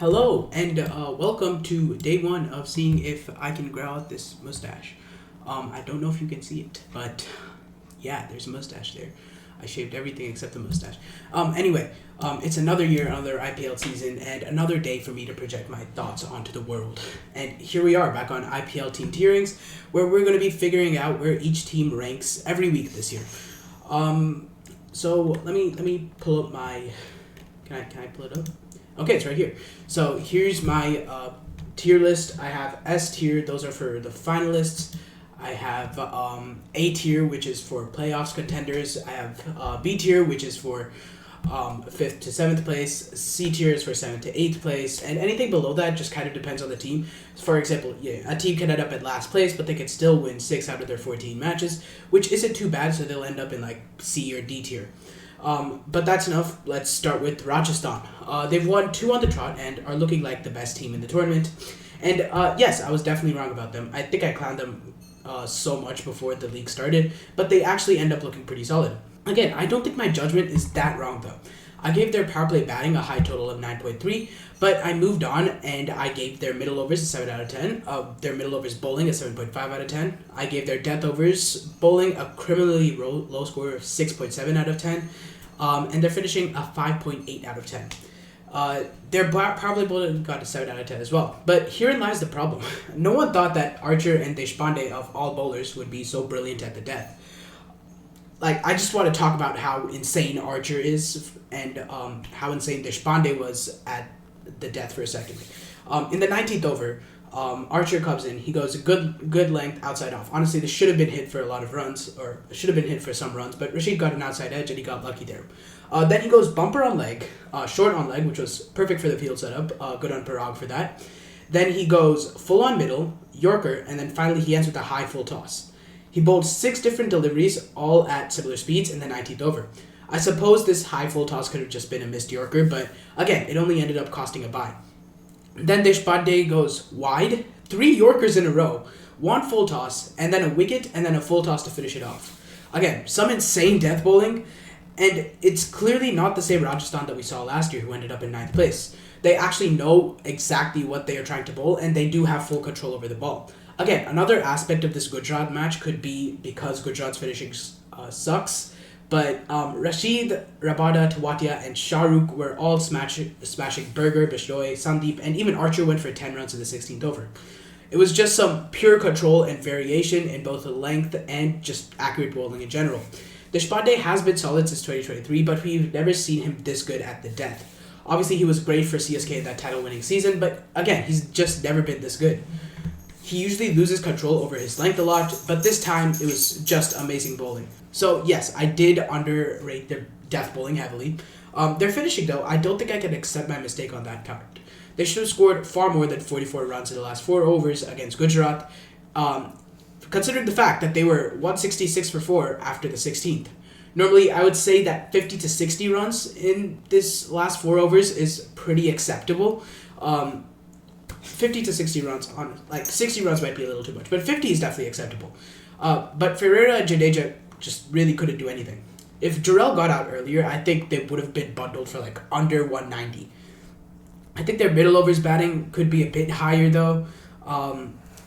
Hello, and welcome to day one of seeing if I can grow out this mustache. I don't know if you can see it, but yeah, there's a mustache there. I shaved everything except the mustache. It's another year, another IPL season, and another day for me to project my thoughts onto the world. And here we are back on IPL team tierings, where we're going to be figuring out where each team ranks every week this year. So let me pull up my. Can I pull it up? Okay, it's right here. So here's my tier list. I have S tier; those are for the finalists. I have A tier, which is for playoffs contenders. I have B tier, which is for 5th to 7th place. C tier is for 7th to 8th place, and anything below that just kind of depends on the team. For example, a team can end up at last place, but they can still win 6 out of their 14 matches, which isn't too bad. So they'll end up in like C or D tier. But that's enough. Let's start with Rajasthan. They've won 2 on the trot and are looking like the best team in the tournament. And yes, I was definitely wrong about them. I think I clowned them so much before the league started, but they actually end up looking pretty solid. Again, I don't think my judgment is that wrong though. I gave their power play batting a high total of 9.3, but I moved on and I gave their middle overs a 7 out of 10, their middle overs bowling a 7.5 out of 10. I gave their death overs bowling a criminally low score of 6.7 out of 10, and they're finishing a 5.8 out of 10. Their power play bowling got a 7 out of 10 as well. But herein lies the problem. No one thought that Archer and Deshpande of all bowlers would be so brilliant at the death. I just want to talk about how insane Archer is and how insane Deshpande was at the death for a second. In the 19th over, Archer comes in. He goes a good length outside off. Honestly, this should have been hit for a lot of runs, or should have been hit for some runs, but Rashid got an outside edge and he got lucky there. Then he goes bumper on leg, short on leg, which was perfect for the field setup. Good on Parag for that. Then he goes full on middle, Yorker, and then finally he ends with a high full toss. He bowled 6 different deliveries, all at similar speeds in the 19th over. I suppose this high full toss could have just been a missed Yorker, but again, it only ended up costing a bye. Then Deshpande goes wide, 3 Yorkers in a row, 1 full toss, and then a wicket, and then a full toss to finish it off. Again, some insane death bowling, and it's clearly not the same Rajasthan that we saw last year who ended up in 9th place. They actually know exactly what they are trying to bowl, and they do have full control over the ball. Again, another aspect of this Gujarat match could be because Gujarat's finishing sucks, but Rashid, Rabada, Tawatia, and Shahrukh were all smashing Berger, Bishnoi, Sandeep, and even Archer went for 10 runs in the 16th over. It was just some pure control and variation in both the length and just accurate bowling in general. Deshpande has been solid since 2023, but we've never seen him this good at the death. Obviously, he was great for CSK in that title-winning season, but again, he's just never been this good. He usually loses control over his length a lot, but this time it was just amazing bowling. So yes, I did underrate their death bowling heavily. Their finishing though, I don't think I can accept my mistake on that count. They should have scored far more than 44 runs in the last 4 overs against Gujarat, considering the fact that they were 166 for 4 after the 16th. Normally, I would say that 50 to 60 runs in this last 4 overs is pretty acceptable. 50 to 60 runs, 60 runs might be a little too much, but 50 is definitely acceptable. But Ferreira and Jadeja just really couldn't do anything. If Jarrell got out earlier, I think they would have been bundled for under 190. I think their middle overs batting could be a bit higher though.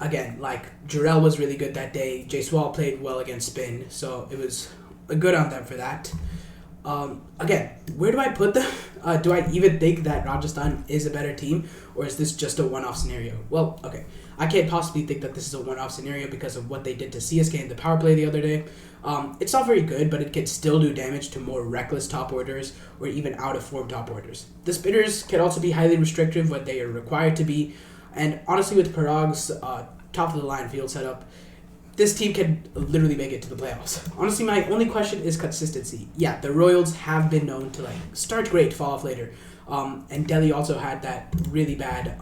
Again, Jarrell was really good that day. Jaiswal played well against spin, so it was good on them for that. Again, where do I put them? Do I even think that Rajasthan is a better team, or is this just a one-off scenario? Well, okay, I can't possibly think that this is a one-off scenario because of what they did to CSK in the power play the other day. It's not very good, but it can still do damage to more reckless top orders or even out-of-form top orders. The spinners can also be highly restrictive when they are required to be, and honestly with Parag's top-of-the-line field setup, this team can literally make it to the playoffs. Honestly, my only question is consistency. Yeah, the Royals have been known to start great, fall off later. And Delhi also had that really bad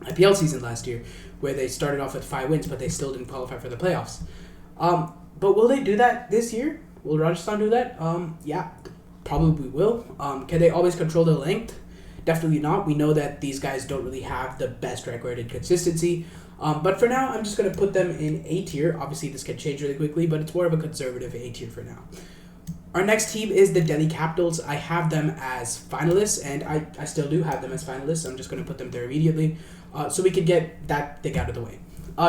IPL season last year where they started off with 5 wins, but they still didn't qualify for the playoffs. But will they do that this year? Will Rajasthan do that? Yeah, probably will. Can they always control their length? Definitely not. We know that these guys don't really have the best record in consistency. But for now, I'm just going to put them in A tier. Obviously, this can change really quickly, but it's more of a conservative A tier for now. Our next team is the Delhi Capitals. I have them as finalists, and I still do have them as finalists. I'm just going to put them there immediately so we could get that thing out of the way.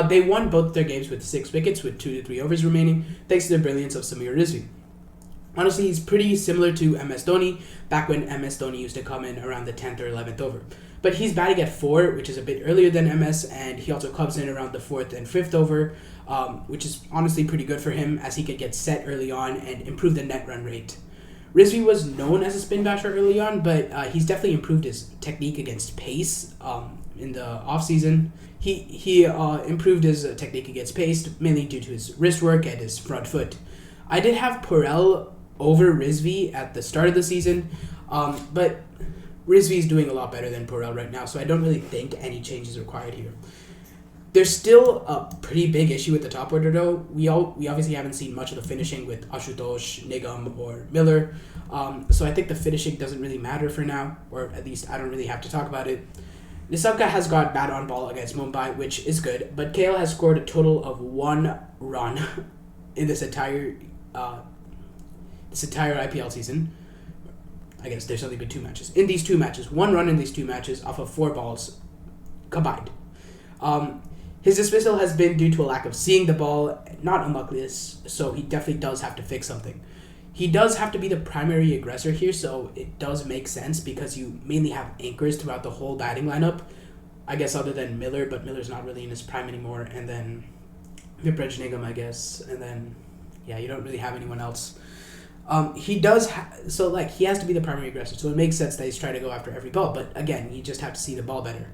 They won both their games with 6 wickets with 2 to 3 overs remaining, thanks to the brilliance of Samir Rizvi. Honestly, he's pretty similar to MS Dhoni, back when MS Dhoni used to come in around the 10th or 11th over. But he's batting at 4, which is a bit earlier than MS, and he also comes in around the 4th and 5th over, which is honestly pretty good for him, as he could get set early on and improve the net run rate. Rizvi was known as a spin basher early on, but he's definitely improved his technique against pace in the offseason. He improved his technique against pace, mainly due to his wrist work and his front foot. I did have Perel over Rizvi at the start of the season, but Rizvi is doing a lot better than Perel right now, so I don't really think any change is required here. There's still a pretty big issue with the top order, though. We obviously haven't seen much of the finishing with Ashutosh, Nigam, or Miller, so I think the finishing doesn't really matter for now, or at least I don't really have to talk about it. Nisabka has got bad on ball against Mumbai, which is good, but KL has scored a total of 1 run in this entire IPL season. I guess there's only been 2 matches. In these 2 matches, 1 run in these 2 matches off of 4 balls combined. His dismissal has been due to a lack of seeing the ball, not unluckiness, so he definitely does have to fix something. He does have to be the primary aggressor here, so it does make sense because you mainly have anchors throughout the whole batting lineup. I guess other than Miller, but Miller's not really in his prime anymore, and then Vipraj Nigam, I guess, and then, yeah, you don't really have anyone else. He does, he has to be the primary aggressor, so it makes sense that he's trying to go after every ball, but again, you just have to see the ball better.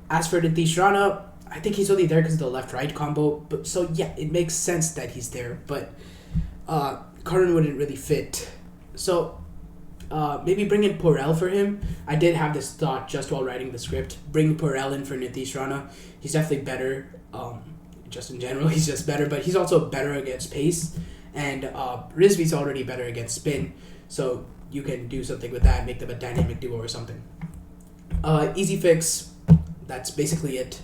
As for Nitish Rana, I think he's only there because of the left-right combo, but so yeah, it makes sense that he's there, but Karan wouldn't really fit. So maybe bring in Porel for him. I did have this thought just while writing the script. Bring Porel in for Nitish Rana. He's definitely better. Just in general, he's just better, but he's also better against pace. And Rizvi's already better against spin, so you can do something with that, make them a dynamic duo or something. Easy fix. That's basically it.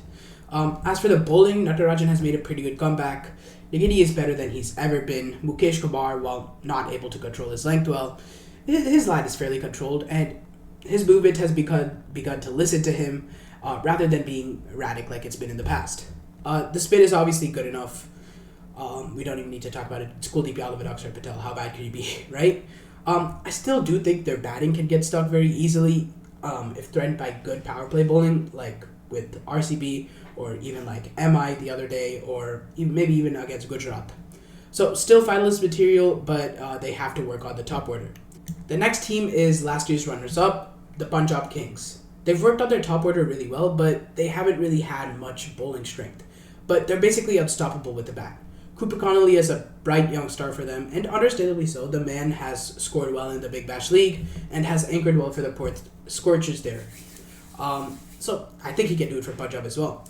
As for the bowling, Natarajan has made a pretty good comeback. Nagini is better than he's ever been. Mukesh Kumar, while not able to control his length well, his line is fairly controlled, and his movement has begun to listen to him rather than being erratic like it's been in the past. The spin is obviously good enough. We don't even need to talk about it. It's Kuldeep Yadav and Akshar Patel. How bad could he be, right? I still do think their batting can get stuck very easily if threatened by good power play bowling, like with RCB or even like MI the other day, or maybe even against Gujarat. So still finalist material, but they have to work on the top order. The next team is last year's runners-up, the Punjab Kings. They've worked on their top order really well, but they haven't really had much bowling strength. But they're basically unstoppable with the bat. Cooper Connolly is a bright young star for them, and understandably so. The man has scored well in the Big Bash League and has anchored well for the Perth Scorchers there. So I think he can do it for Punjab as well.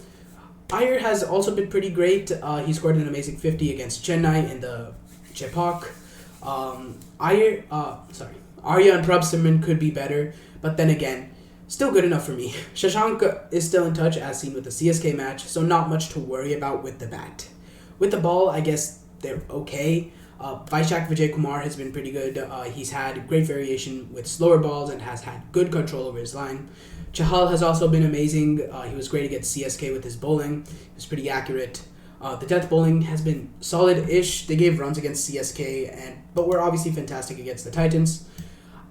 Iyer has also been pretty great. He scored an amazing 50 against Chennai in the Chepauk. Arya and Prabhsimran could be better, but then again, still good enough for me. Shashank is still in touch as seen with the CSK match, so not much to worry about with the bat. With the ball, I guess they're okay. Vaishak Vijay Kumar has been pretty good. He's had great variation with slower balls and has had good control over his line. Chahal has also been amazing. He was great against CSK with his bowling. He was pretty accurate. The death bowling has been solid-ish. They gave runs against CSK, but were obviously fantastic against the Titans.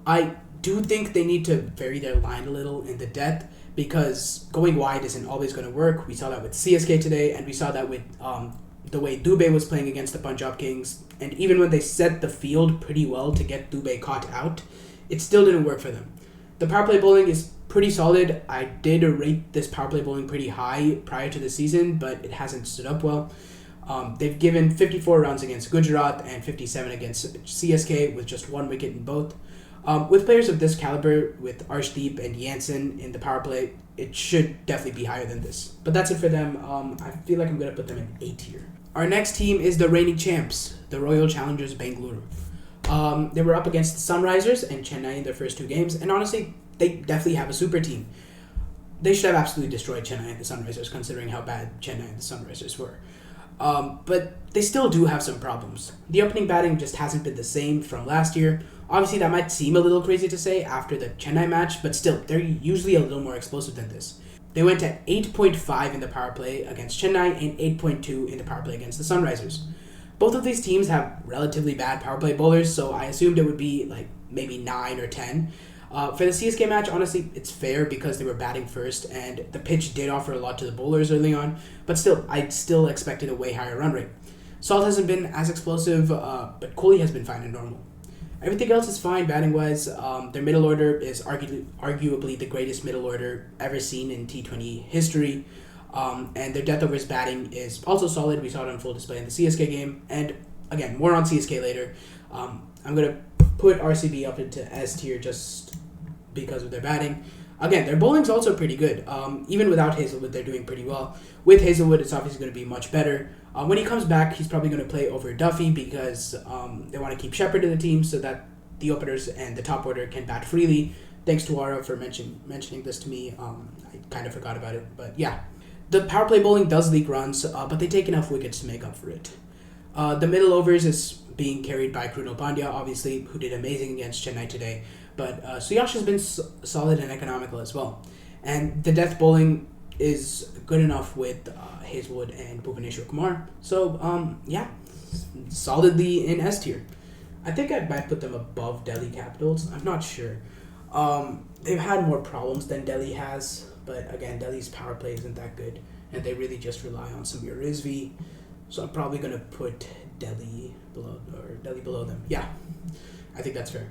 I do think they need to vary their line a little in the death, because going wide isn't always going to work. We saw that with CSK today, and we saw that with the way Dubey was playing against the Punjab Kings. And even when they set the field pretty well to get Dubey caught out, it still didn't work for them. The power play bowling is pretty solid. I did rate this power play bowling pretty high prior to the season, but it hasn't stood up well. They've given 54 runs against Gujarat and 57 against CSK with just 1 wicket in both. With players of this caliber, with Arshdeep and Jansen in the power play, it should definitely be higher than this. But that's it for them. I feel like I'm going to put them in A tier. Our next team is the reigning champs, the Royal Challengers Bengaluru. They were up against the Sunrisers and Chennai in their first 2 games, and honestly, they definitely have a super team. They should have absolutely destroyed Chennai and the Sunrisers, considering how bad Chennai and the Sunrisers were. But they still do have some problems. The opening batting just hasn't been the same from last year. Obviously, that might seem a little crazy to say after the Chennai match, but still, they're usually a little more explosive than this. They went at 8.5 in the power play against Chennai and 8.2 in the power play against the Sunrisers. Both of these teams have relatively bad power play bowlers, so I assumed it would be like maybe 9 or 10. For the CSK match, honestly, it's fair because they were batting first and the pitch did offer a lot to the bowlers early on, but still, I still expected a way higher run rate. Salt hasn't been as explosive, but Kohli has been fine and normal. Everything else is fine batting-wise. Their middle order is arguably the greatest middle order ever seen in T20 history. And their death overs batting is also solid. We saw it on full display in the CSK game. And again, more on CSK later. I'm going to put RCB up into S tier just because of their batting. Again, their bowling's also pretty good. Even without Hazelwood, they're doing pretty well. With Hazelwood, it's obviously going to be much better. When he comes back, he's probably going to play over Duffy because they want to keep Shepherd in the team so that the openers and the top order can bat freely. Thanks to Ara for mentioning this to me. I kind of forgot about it. But yeah, the power play bowling does leak runs, but they take enough wickets to make up for it. The middle overs is being carried by Krunal Pandya, obviously, who did amazing against Chennai today. But Suyash has been solid and economical as well. And the death bowling is good enough with Hazelwood and Bhuvaneshwar Kumar. So, yeah, solidly in S tier. I think I might put them above Delhi Capitals. I'm not sure. They've had more problems than Delhi has, but again, Delhi's power play isn't that good, and they really just rely on Samir Rizvi. So I'm probably going to put Delhi below them. Yeah, I think that's fair.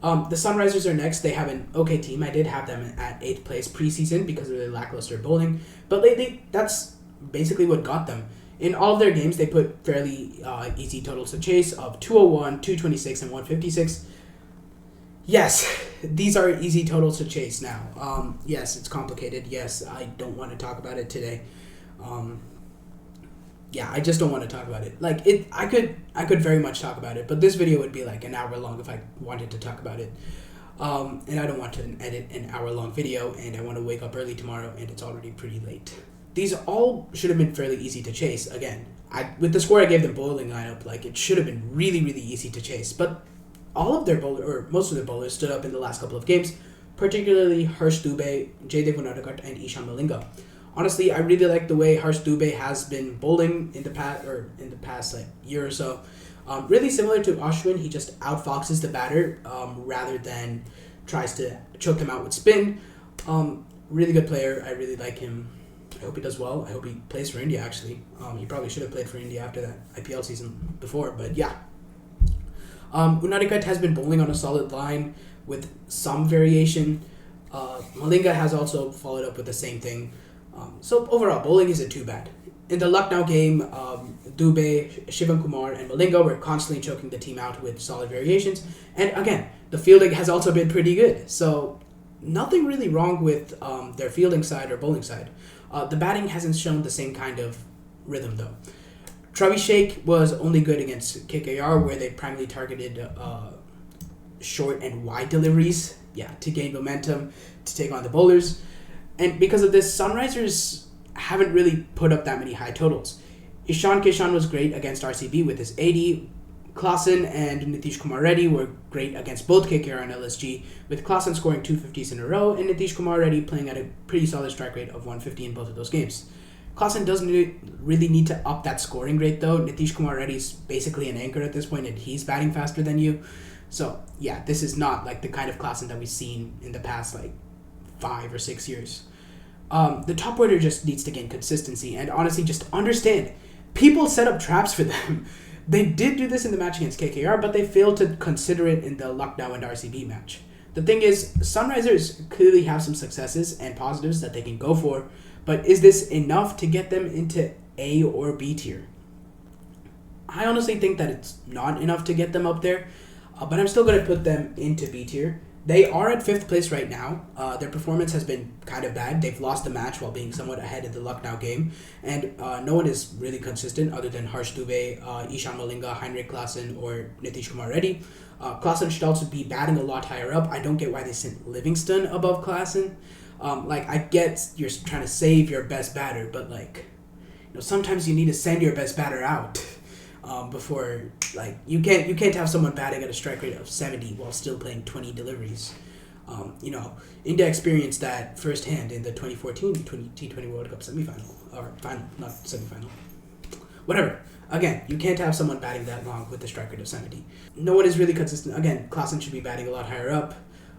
The Sunrisers are next. They have an okay team. I did have them at 8th place preseason because of their lackluster bowling, but lately that's basically what got them. In all of their games, they put fairly easy totals to chase of 201, 226, and 156. Yes, these are easy totals to chase now. Yes, it's complicated. Yes, I don't want to talk about it today. Yeah, I just don't want to talk about it. Like I could very much talk about it, but this video would be like an hour long if I wanted to talk about it. And I don't want to edit an hour-long video, and I want to wake up early tomorrow, and it's already pretty late. These all should have been fairly easy to chase. Again, with the score I gave them bowling lineup, like it should have been really, really easy to chase. But all of their most of their bowlers stood up in the last couple of games, particularly Harsh Dubey, Jaydev Unadkat, and Ishan Malinga. Honestly, I really like the way Harsh Dubey has been bowling in the past like year or so. Really similar to Ashwin, he just outfoxes the batter rather than tries to choke them out with spin. Really good player. I really like him. I hope he does well. I hope he plays for India, actually. He probably should have played for India after that IPL season before, but yeah. Unadikat has been bowling on a solid line with some variation. Malinga has also followed up with the same thing. So overall, bowling isn't too bad. In the Lucknow game, Dubey, Shivam Kumar, and Malinga were constantly choking the team out with solid variations. And again, the fielding has also been pretty good. So nothing really wrong with their fielding side or bowling side. The batting hasn't shown the same kind of rhythm, though. Travis Sheikh was only good against KKR, where they primarily targeted short and wide deliveries, to gain momentum, to take on the bowlers. And because of this, Sunrisers haven't really put up that many high totals. Ishan Kishan was great against RCB with his 80. Klaasen and Nitish Kumar Reddy were great against both KKR and LSG, with Klaasen scoring 250s in a row and Nitish Kumar Reddy playing at a pretty solid strike rate of 150 in both of those games. Klaasen doesn't really need to up that scoring rate, though. Nitish Kumar Reddy's basically an anchor at this point, and he's batting faster than you. So, yeah, this is not like the kind of Klaasen that we've seen in the past, 5 or 6 years. The top order just needs to gain consistency, and honestly, just understand, people set up traps for them. They did do this in the match against KKR, but they failed to consider it in the Lucknow and RCB match. The thing is, Sunrisers clearly have some successes and positives that they can go for, but is this enough to get them into A or B tier? I honestly think that it's not enough to get them up there, but I'm still going to put them into B tier. They are at 5th place right now. Their performance has been kind of bad. They've lost the match while being somewhat ahead in the Lucknow game. And no one is really consistent other than Harsh Dubey, Ishan Malinga, Heinrich Klaasen, or Nitish Kumar Reddy. Klaasen should also be batting a lot higher up. I don't get why they sent Livingston above Klaasen. I get you're trying to save your best batter, but sometimes you need to send your best batter out before, like, you can't have someone batting at a strike rate of 70 while still playing 20 deliveries. India experienced that firsthand in the 2014 T20 World Cup semifinal, or final, not semifinal. Whatever. Again, you can't have someone batting that long with a strike rate of 70. No one is really consistent. Again, Klaassen should be batting a lot higher up.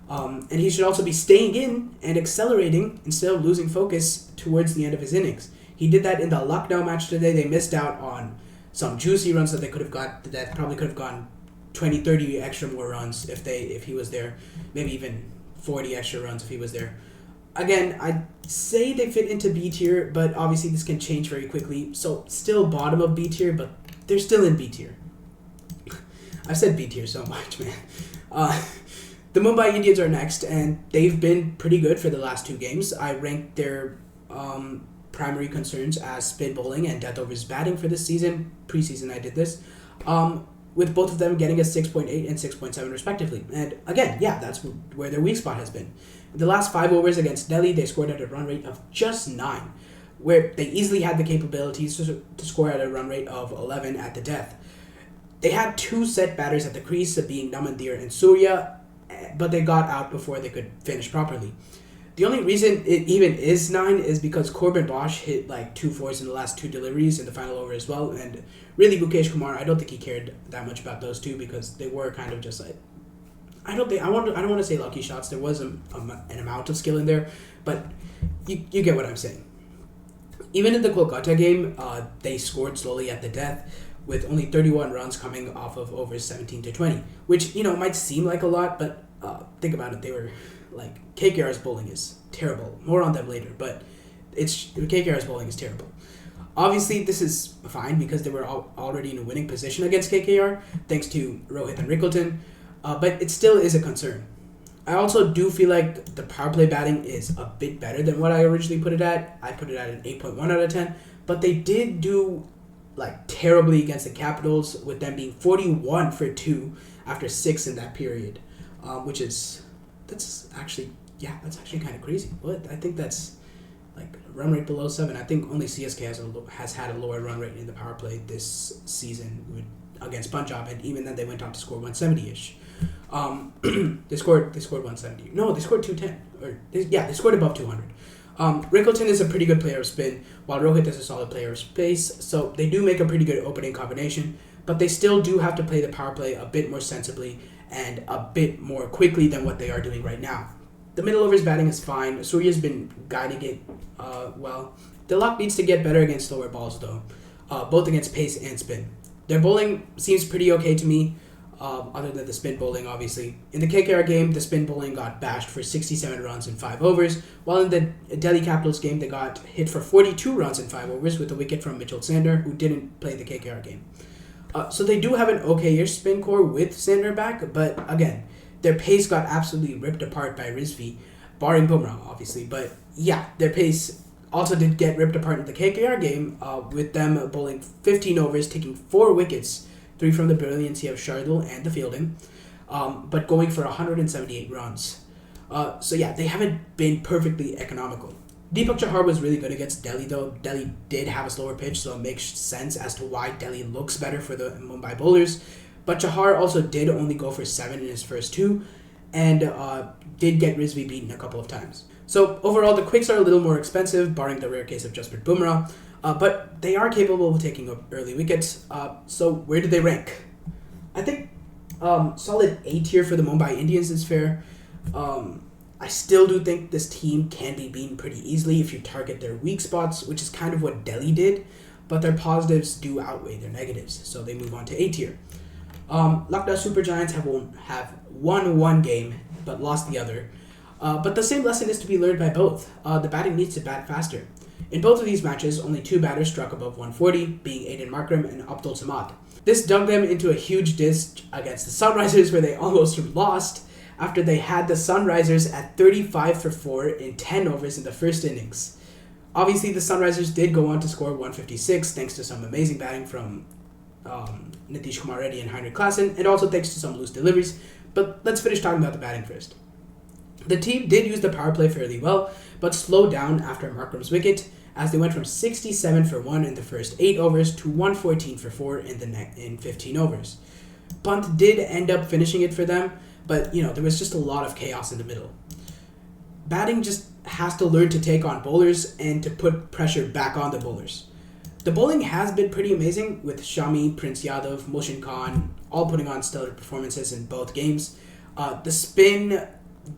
And he should also be staying in and accelerating instead of losing focus towards the end of his innings. He did that in the Lucknow match today. They missed out on some juicy runs that they could have got, that probably could have gone 20, 30 extra more runs if he was there. Maybe even 40 extra runs if he was there. Again, I'd say they fit into B tier, but obviously this can change very quickly. So still bottom of B tier, but they're still in B tier. I've said B tier so much, man. The Mumbai Indians are next, and they've been pretty good for the last two games. I ranked their primary concerns as spin bowling and death overs batting for this season. Preseason I did this. With both of them getting a 6.8 and 6.7 respectively. And again, yeah, that's where their weak spot has been. In the last 5 overs against Delhi, they scored at a run rate of just 9, where they easily had the capabilities to score at a run rate of 11 at the death. They had 2 set batters at the crease, being Namandir and Surya, but they got out before they could finish properly. The only reason it even is 9 is because Corbin Bosch hit like 2 fours in the last 2 deliveries in the final over as well, and really Mukesh Kumar, I don't think he cared that much about those 2 because they were kind of just like, I don't want to say lucky shots. There was an amount of skill in there, but you get what I'm saying. Even in the Kolkata game, they scored slowly at the death, with only 31 runs coming off of overs 17 to 20, which might seem like a lot, but think about it. They were like, KKR's bowling is terrible. More on them later, but KKR's bowling is terrible. Obviously, this is fine because they were already in a winning position against KKR, thanks to Rohit and Rickleton, but it still is a concern. I also do feel like the power play batting is a bit better than what I originally put it at. I put it at an 8.1 out of 10, but they did do like terribly against the Capitals, with them being 41 for 2 after 6 in that period, that's actually kind of crazy. But I think that's like run rate below 7. I think only CSK has had a lower run rate in the power play this season against Punjab, and even then they went on to score 170-ish. They scored 170. No, they scored 210. They scored above 200. Rickleton is a pretty good player of spin, while Rohit is a solid player of space, so they do make a pretty good opening combination, but they still do have to play the power play a bit more sensibly and a bit more quickly than what they are doing right now. The middle overs batting is fine. Surya's been guiding it well. The luck needs to get better against slower balls, though, both against pace and spin. Their bowling seems pretty okay to me, other than the spin bowling, obviously. In the KKR game, the spin bowling got bashed for 67 runs in 5 overs, while in the Delhi Capitals game, they got hit for 42 runs in 5 overs with a wicket from Mitchell Sander, who didn't play the KKR game. So they do have an okay-ish spin core with Sander back, but again, their pace got absolutely ripped apart by Rizvi, barring Bumrah, obviously. But yeah, their pace also did get ripped apart in the KKR game, with them bowling 15 overs, taking 4 wickets, 3 from the brilliancy of Shardul and the fielding, but going for 178 runs. So yeah, they haven't been perfectly economical. Deepak Chahar was really good against Delhi, though. Delhi did have a slower pitch, so it makes sense as to why Delhi looks better for the Mumbai bowlers. But Chahar also did only go for 7 in his first 2, and did get Rizvi beaten a couple of times. So overall, the quicks are a little more expensive, barring the rare case of Jasprit Bumrah, but they are capable of taking up early wickets. So where do they rank? I think solid A tier for the Mumbai Indians is fair. I still do think this team can be beaten pretty easily if you target their weak spots, which is kind of what Delhi did, but their positives do outweigh their negatives, so they move on to A tier. Lucknow Super Giants have won one game, but lost the other. But the same lesson is to be learned by both. The batting needs to bat faster. In both of these matches, only 2 batters struck above 140, being Aiden Markram and Abdul Samad. This dug them into a huge dish against the Sunrisers, where they almost lost after they had the Sunrisers at 35 for 4 in 10 overs in the first innings. Obviously, the Sunrisers did go on to score 156 thanks to some amazing batting from Nitish Kumar Reddy and Heinrich Klaassen, and also thanks to some loose deliveries. But let's finish talking about the batting first. The team did use the power play fairly well, but slowed down after Markram's wicket, as they went from 67 for 1 in the first 8 overs to 114 for 4 in 15 overs. Punt did end up finishing it for them, but there was just a lot of chaos in the middle. Batting just has to learn to take on bowlers and to put pressure back on the bowlers. The bowling has been pretty amazing, with Shami, Prince Yadav, Moshin Khan all putting on stellar performances in both games. The spin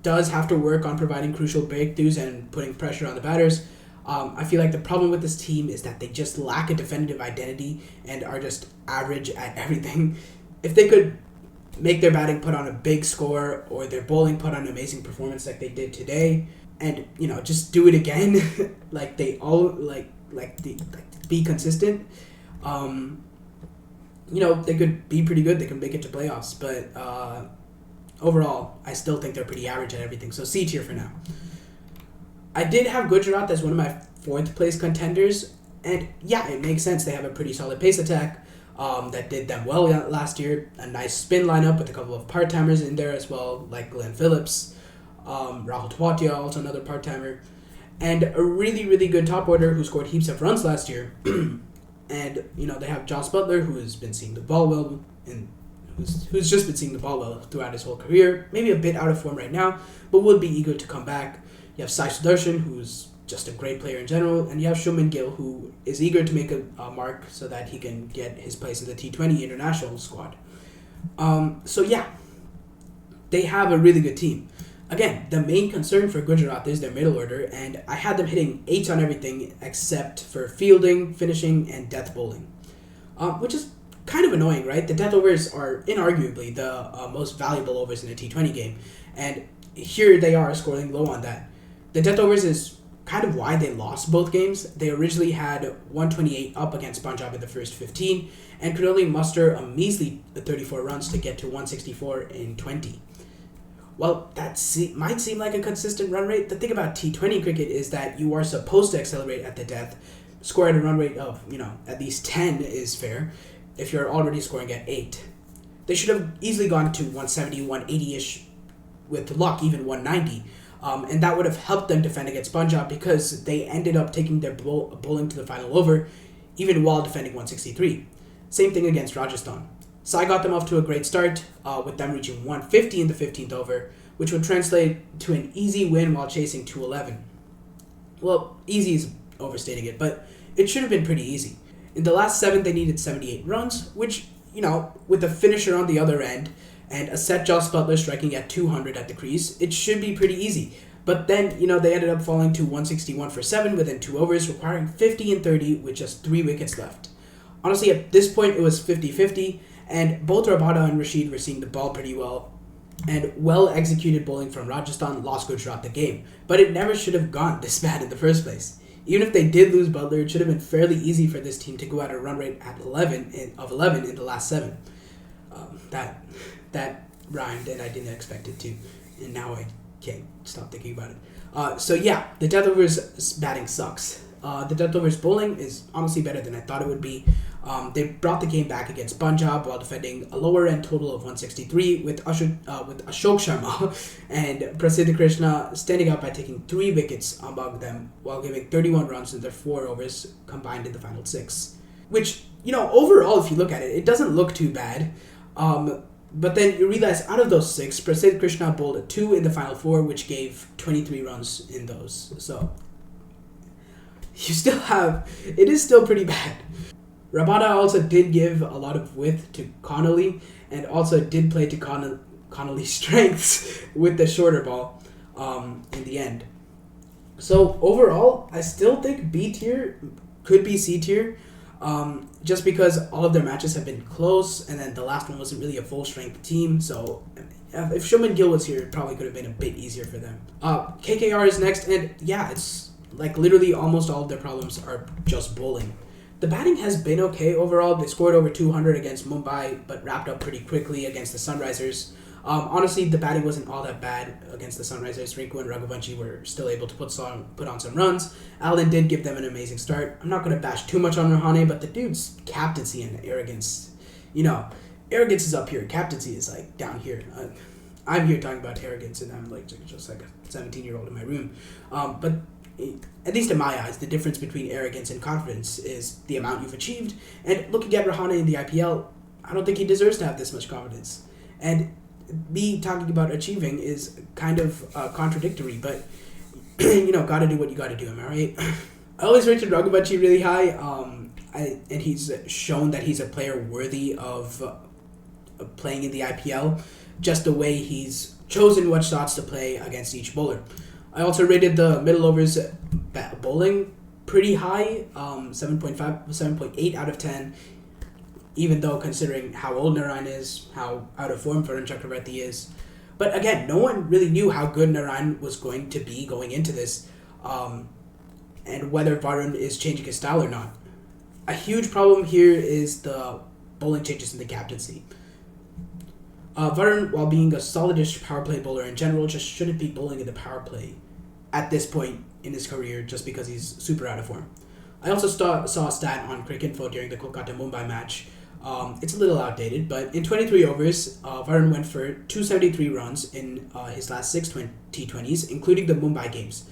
does have to work on providing crucial breakthroughs and putting pressure on the batters. I feel like the problem with this team is that they just lack a definitive identity and are just average at everything. If they could make their batting put on a big score or their bowling put on an amazing performance like they did today, and just do it again, like they all be consistent, they could be pretty good. They can make it to playoffs, but overall, I still think they're pretty average at everything. So C tier for now. I did have Gujarat as one of my 4th place contenders, and yeah, it makes sense. They have a pretty solid pace attack that did them well last year. A nice spin lineup with a couple of part-timers in there as well, like Glenn Phillips, Rahul Tewatia, also another part-timer, and a really, really good top order who scored heaps of runs last year. And they have Joss Butler, who has been seeing the ball well, and who's just been seeing the ball well throughout his whole career. Maybe a bit out of form right now, but would be eager to come back. You have Sai Sudarshan, who's just a great player in general, and you have Shubman Gill, who is eager to make a mark so that he can get his place in the T20 international squad. So yeah, they have a really good team. Again, the main concern for Gujarat is their middle order, and I had them hitting 8s on everything except for fielding, finishing, and death bowling, which is kind of annoying, right? The death overs are inarguably the most valuable overs in a T20 game, and here they are scoring low on that. The death overs is kind of why they lost both games. They originally had 128 up against Punjab in the first 15 and could only muster a measly 34 runs to get to 164 in 20. Well, that might seem like a consistent run rate. The thing about T20 cricket is that you are supposed to accelerate at the death. Score at a run rate of, at least 10 is fair if you're already scoring at 8. They should have easily gone to 170, 180-ish, with luck, even 190. And that would have helped them defend against Punjab because they ended up taking their bowling to the final over, even while defending 163. Same thing against Rajasthan. Sai got them off to a great start, with them reaching 150 in the 15th over, which would translate to an easy win while chasing 211. Well, easy is overstating it, but it should have been pretty easy. In the last 7, they needed 78 runs, which, with a finisher on the other end, and a set Joss Butler striking at 200 at the crease, it should be pretty easy. But then, they ended up falling to 161 for 7 within 2 overs, requiring 50 and 30 with just 3 wickets left. Honestly, at this point, it was 50-50, and both Rabada and Rashid were seeing the ball pretty well, and well-executed bowling from Rajasthan lost Gujarat the game. But it never should have gone this bad in the first place. Even if they did lose Butler, it should have been fairly easy for this team to go at a run rate at 11 in the last 7. That rhymed, and I didn't expect it to, and now I can't stop thinking about it. So yeah, the death overs batting sucks. The death overs bowling is honestly better than I thought it would be. They brought the game back against Punjab while defending a lower end total of 163 with Ashok Sharma and Prasidh Krishna standing up by taking 3 wickets among them while giving 31 runs in their 4 overs combined in the final 6. Which, overall, if you look at it, it doesn't look too bad. But then you realize out of those 6, Prasidh Krishna bowled a 2 in the final 4, which gave 23 runs in those. So it is still pretty bad. Rabada also did give a lot of width to Connolly and also did play to Connolly's strengths with the shorter ball in the end. So overall, I still think B tier could be C tier. Just because all of their matches have been close, and then the last one wasn't really a full-strength team, so if Shubman Gill was here, it probably could have been a bit easier for them. KKR is next, and yeah, it's like literally almost all of their problems are just bowling. The batting has been okay overall. They scored over 200 against Mumbai, but wrapped up pretty quickly against the Sunrisers. Honestly, the batting wasn't all that bad against the Sunrisers. Rinku and Raghuvanshi were still able to put on some runs. Allen did give them an amazing start. I'm not going to bash too much on Rahane, but the dude's captaincy and arrogance, arrogance is up here. Captaincy is like down here. I'm here talking about arrogance, and I'm like just like a 17-year-old in my room. But at least in my eyes, the difference between arrogance and confidence is the amount you've achieved. And looking at Rahane in the IPL, I don't think he deserves to have this much confidence. And me talking about achieving is kind of contradictory, but gotta do what you gotta do. Am I right? I always rated Raghubachi really high, and he's shown that he's a player worthy of playing in the IPL, just the way he's chosen what shots to play against each bowler. I also rated the middle overs bowling pretty high, 7.8 out of 10, even though considering how old Narayan is, how out of form Varun Chakravarti is. But again, no one really knew how good Narayan was going to be going into this, and whether Varun is changing his style or not. A huge problem here is the bowling changes in the captaincy. Varun, while being a solidish power play bowler in general, just shouldn't be bowling in the power play at this point in his career just because he's super out of form. I also saw a stat on Cricinfo during the Kolkata-Mumbai match. It's a little outdated, but in 23 overs, Varun went for 273 runs in his last 6 T20s, including the Mumbai games,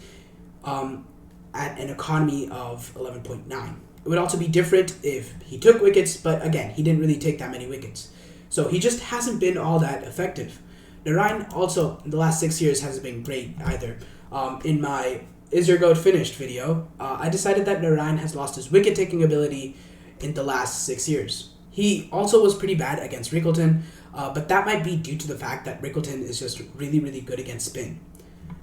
at an economy of 11.9. It would also be different if he took wickets, but again, he didn't really take that many wickets. So he just hasn't been all that effective. Narayan also, in the last 6 years, hasn't been great either. In my Is Your GOAT Finished video, I decided that Narayan has lost his wicket-taking ability in the last 6 years. He also was pretty bad against Rickleton, but that might be due to the fact that Rickleton is just really, really good against spin.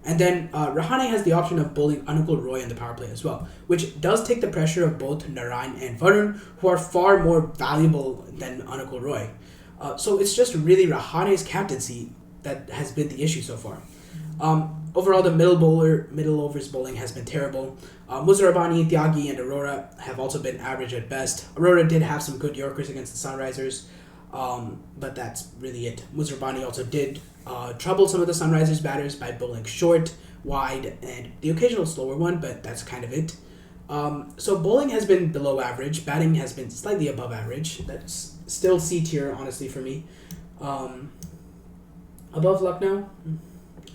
And then Rahane has the option of bowling Anukul Roy in the power play as well, which does take the pressure of both Narayan and Varun, who are far more valuable than Anukul Roy. So it's just really Rahane's captaincy that has been the issue so far. Overall, the middle overs bowling has been terrible. Muzarabani, Tyagi, and Aurora have also been average at best. Aurora did have some good Yorkers against the Sunrisers, but that's really it. Muzarabani also did trouble some of the Sunrisers batters by bowling short, wide, and the occasional slower one, but that's kind of it. So bowling has been below average. Batting has been slightly above average. That's still C tier, honestly, for me. Above Lucknow?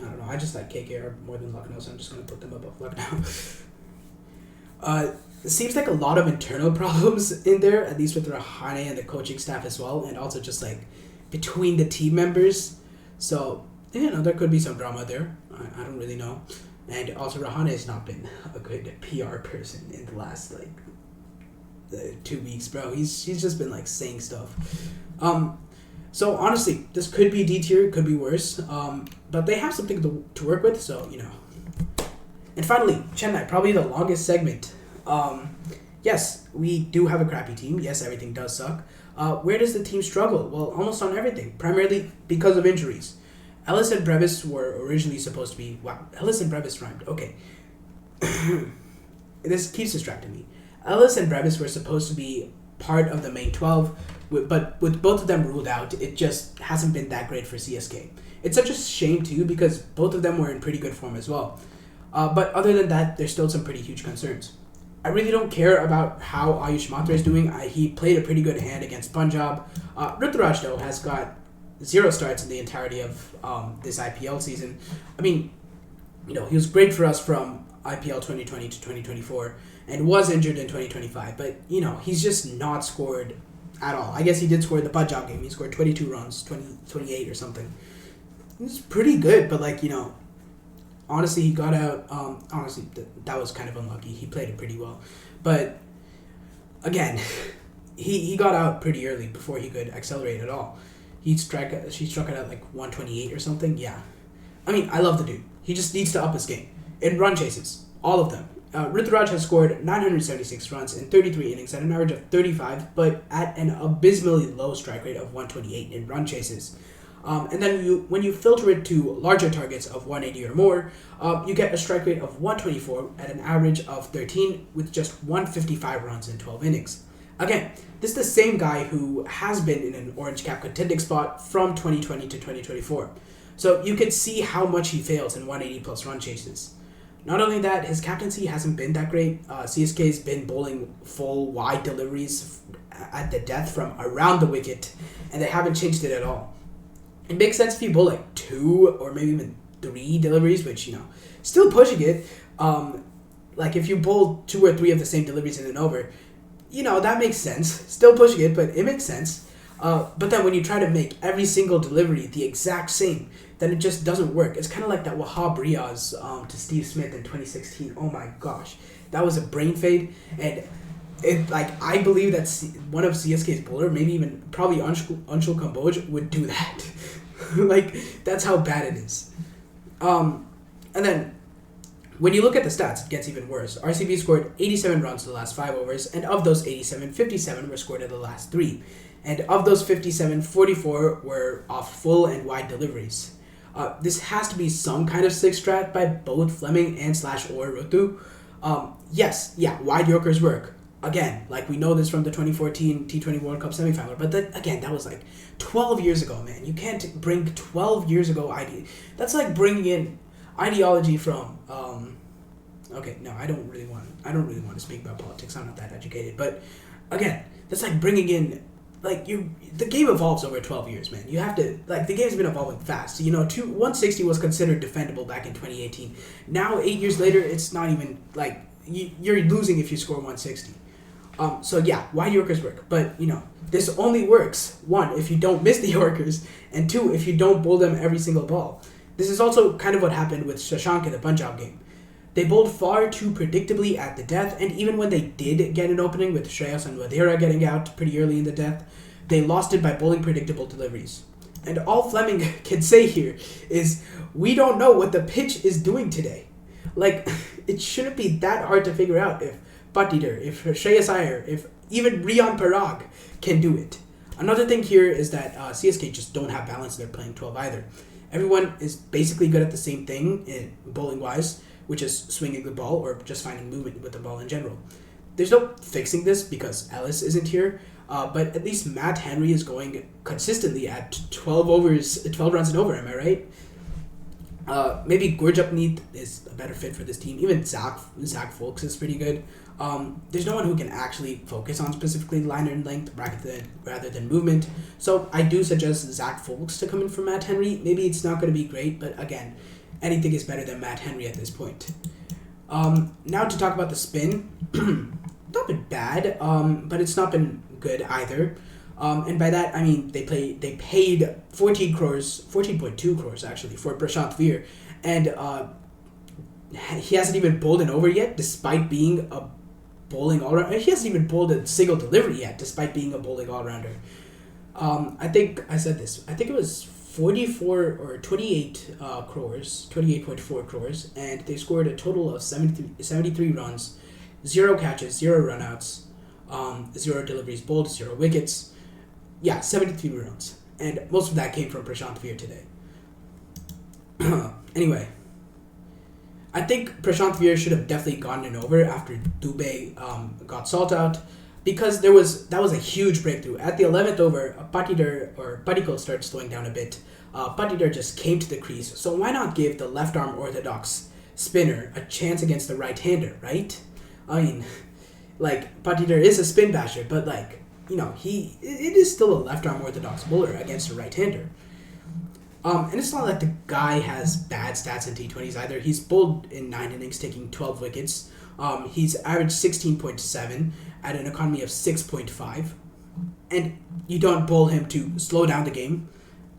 I don't know. I just like KKR more than Lucknow, so I'm just going to put them above Lucknow. It seems like a lot of internal problems in there, at least with Rahane and the coaching staff as well, and also just like between the team members. So, there could be some drama there. I don't really know. And also, Rahane has not been a good PR person in the last 2 weeks, bro. He's just been saying stuff. So honestly, this could be D tier, could be worse. But they have something to work with, so And finally, Chennai, probably the longest segment. Yes, we do have a crappy team. Yes, everything does suck. Where does the team struggle? Well, almost on everything, primarily because of injuries. Ellis and Brevis were originally supposed to be... Wow, Ellis and Brevis rhymed. Okay. This keeps distracting me. Ellis and Brevis were supposed to be part of the main 12, but with both of them ruled out, it just hasn't been that great for CSK. It's such a shame, too, because both of them were in pretty good form as well. But other than that, there's still some pretty huge concerns. I really don't care about how Ayush Matra is doing. He played a pretty good hand against Punjab. Ruturaj, though, has got 0 starts in the entirety of this IPL season. I mean, he was great for us from IPL 2020 to 2024 and was injured in 2025. But, he's just not scored at all. I guess he did score in the Punjab game. He scored 22 runs, 28 or something. It's pretty good, but, honestly, he got out. Honestly, that was kind of unlucky. He played it pretty well. But, again, he got out pretty early before he could accelerate at all. She struck it at 128 or something. Yeah. I mean, I love the dude. He just needs to up his game. In run chases, all of them. Ruturaj has scored 976 runs in 33 innings at an average of 35, but at an abysmally low strike rate of 128 in run chases. And then when you filter it to larger targets of 180 or more, you get a strike rate of 124 at an average of 13 with just 155 runs in 12 innings. Again, this is the same guy who has been in an orange cap contending spot from 2020 to 2024. So you can see how much he fails in 180 plus run chases. Not only that, his captaincy hasn't been that great. CSK's been bowling full wide deliveries at the death from around the wicket, and they haven't changed it at all. It makes sense if you bowl like 2 or maybe even 3 deliveries, which, still pushing it. Like if you bowl 2 or 3 of the same deliveries in an over, that makes sense. Still pushing it, but it makes sense. But then when you try to make every single delivery the exact same, then it just doesn't work. It's kind of like that Wahab Riaz to Steve Smith in 2016. Oh my gosh, that was a brain fade, and I believe that one of CSK's bowler, maybe even probably Anshul Kamboj, would do that. That's how bad it is. And then when you look at the stats, it gets even worse. RCB scored 87 runs in the last 5 overs, and of those 87, 57 were scored in the last 3. And of those 57, 44 were off full and wide deliveries. This has to be some kind of six strat by both Fleming and /or Rutu. Wide Yorkers work. Again, we know this from the 2014 T20 World Cup semifinal, but that was 12 years ago, man. You can't bring 12 years ago idea. That's like bringing in ideology from. I don't really want to speak about politics. I'm not that educated, but again, that's like bringing in. The game evolves over 12 years, man. You have to, the game's been evolving fast. 160 was considered defendable back in 2018. Now, 8 years later, it's not even, you're losing if you score 160. Wide Yorkers work. But, this only works, 1, if you don't miss the Yorkers, and 2, if you don't bowl them every single ball. This is also kind of what happened with Shashank in the Punjab game. They bowled far too predictably at the death, and even when they did get an opening with Shreyas and Vadera getting out pretty early in the death, they lost it by bowling predictable deliveries. And all Fleming can say here is, we don't know what the pitch is doing today. It shouldn't be that hard to figure out if Patidar, if Shreyas Iyer, if even Riyan Parag can do it. Another thing here is that CSK just don't have balance in their playing 12 either. Everyone is basically good at the same thing in bowling-wise, which is swinging the ball or just finding movement with the ball in general. There's no fixing this because Ellis isn't here, but at least Matt Henry is going consistently at 12 runs and over, am I right? Maybe Gurjapneet is a better fit for this team. Even Zach Folks is pretty good. There's no one who can actually focus on specifically liner and length rather than movement. So I do suggest Zach Folks to come in for Matt Henry. Maybe it's not going to be great, but again, anything is better than Matt Henry at this point. Now to talk about the spin. Not been bad, but it's not been good either. And by that, I mean they paid 14.2 crores actually for Prashant Veer, and he hasn't even bowled an over yet, despite being a bowling all-rounder. He hasn't even bowled a single delivery yet, despite being a bowling all-rounder. I think I said this. I think it was 44 or 28 crores, 28.4 crores, and they scored a total of 73 runs, 0 catches, 0 runouts, 0 deliveries bowled, 0 wickets. 73 runs. And most of that came from Prashant Veer today. Anyway, I think Prashant Veer should have definitely gotten an over after Dubey got salt out, because that was a huge breakthrough. At the 11th over, Patidar started slowing down a bit. Patidar just came to the crease, so why not give the left-arm orthodox spinner a chance against the right-hander, right? I mean, Patidar is a spin basher, but it is still a left-arm orthodox bowler against a right-hander. And it's not like the guy has bad stats in T20s either. He's bowled in 9 innings, taking 12 wickets. He's averaged 16.7 at an economy of 6.5. And you don't bowl him to slow down the game.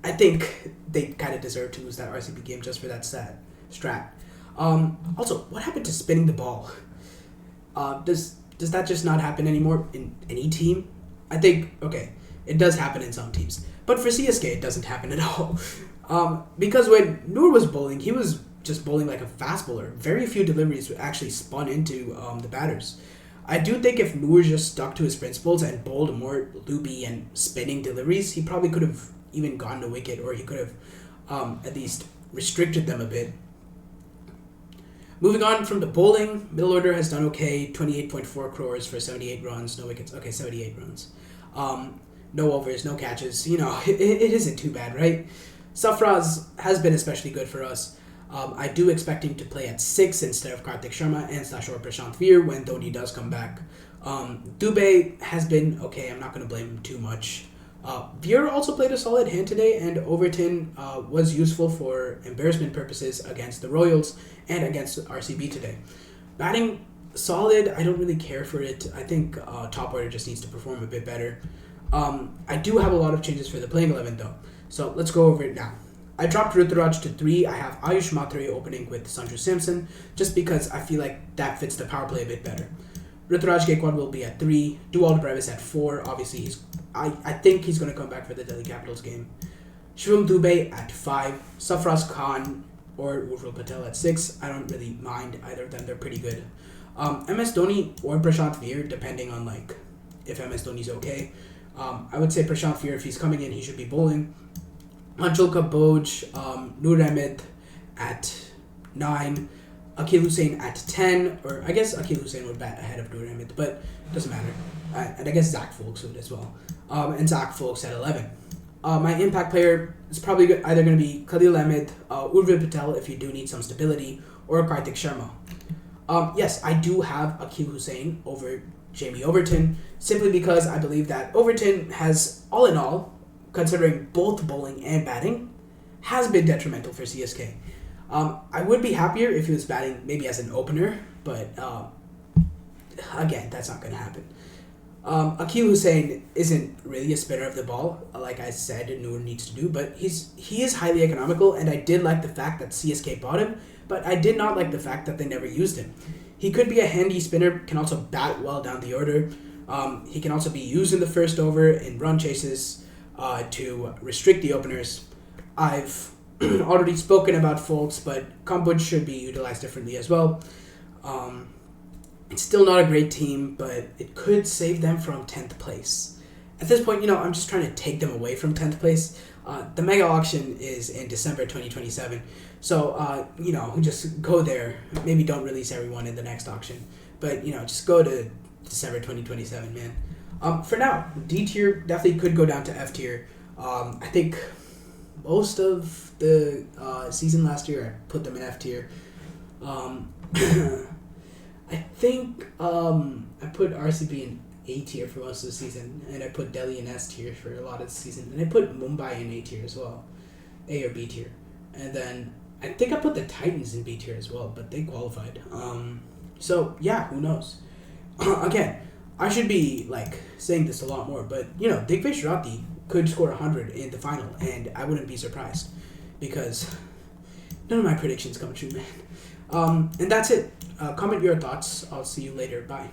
I think they kind of deserve to lose that RCB game just for that strat. Also, what happened to spinning the ball? Does that just not happen anymore in any team? I think, okay, it does happen in some teams. But for CSK, it doesn't happen at all. Because when Noor was bowling, he was just bowling like a fast bowler. Very few deliveries actually spun into the batters. I do think if Noor just stuck to his principles and bowled more loopy and spinning deliveries, he probably could have even gotten a wicket, or he could have at least restricted them a bit. Moving on from the bowling, middle order has done okay. 28.4 crores for 78 runs, no wickets. Okay, 78 runs. No overs, no catches. It isn't too bad, right? Safraz has been especially good for us. I do expect him to play at 6 instead of Karthik Sharma and /or Prashant Veer when Dhoni does come back. Dubey has been okay. I'm not going to blame him too much. Vieira also played a solid hand today, and Overton was useful for embarrassment purposes against the Royals and against RCB today. Batting solid. I don't really care for it. I think top order just needs to perform a bit better. I do have a lot of changes for the playing 11 though, so let's go over it now. I dropped Ruturaj to 3. I have Ayush Matre opening with Sanju Samson just because I feel like that fits the power play a bit better. Ruturaj Gaikwad will be at 3. Duwald Brevis at 4. Obviously, I think he's going to come back for the Delhi Capitals game. Shivam Dubey at 5. Safraz Khan or Urvil Patel at 6. I don't really mind either of them. They're pretty good. MS Dhoni or Prashant Veer, depending on if MS Dhoni's okay. I would say Prashant Veer, if he's coming in, he should be bowling. Anshulka Boj, Noor Ahmed at 9. Akil Hussain at 10, or I guess Akil Hussain would bat ahead of Noor Ahmed, but it doesn't matter. And I guess Zach Folks would as well. And Zach Folks at 11. My impact player is probably either going to be Khalil Ahmed, Urvil Patel if you do need some stability, or Karthik Sharma. Yes, I do have Akil Hussain over Jamie Overton, simply because I believe that Overton has, all in all, considering both bowling and batting, has been detrimental for CSK. I would be happier if he was batting maybe as an opener, but again, that's not going to happen. Akil Hussain isn't really a spinner of the ball, like I said, Noor needs to do, but he is highly economical, and I did like the fact that CSK bought him, but I did not like the fact that they never used him. He could be a handy spinner, can also bat well down the order. He can also be used in the first over in run chases to restrict the openers. I've already spoken about Folks, but Kambuj should be utilized differently as well. It's still not a great team, but it could save them from 10th place. At this point, I'm just trying to take them away from 10th place. The mega auction is in December 2027, so, just go there. Maybe don't release everyone in the next auction, but, just go to December 2027, man. For now, D tier definitely could go down to F tier. I think most of the season last year, I put them in F tier. I think I put RCB in A tier for most of the season, and I put Delhi in S tier for a lot of the season, and I put Mumbai in A tier as well, A or B tier, and then I think I put the Titans in B tier as well, but they qualified. So yeah, who knows? Again, I should be saying this a lot more, but Digvish Rathy could score 100 in the final, and I wouldn't be surprised because none of my predictions come true, man. And that's it. Comment your thoughts. I'll see you later. Bye.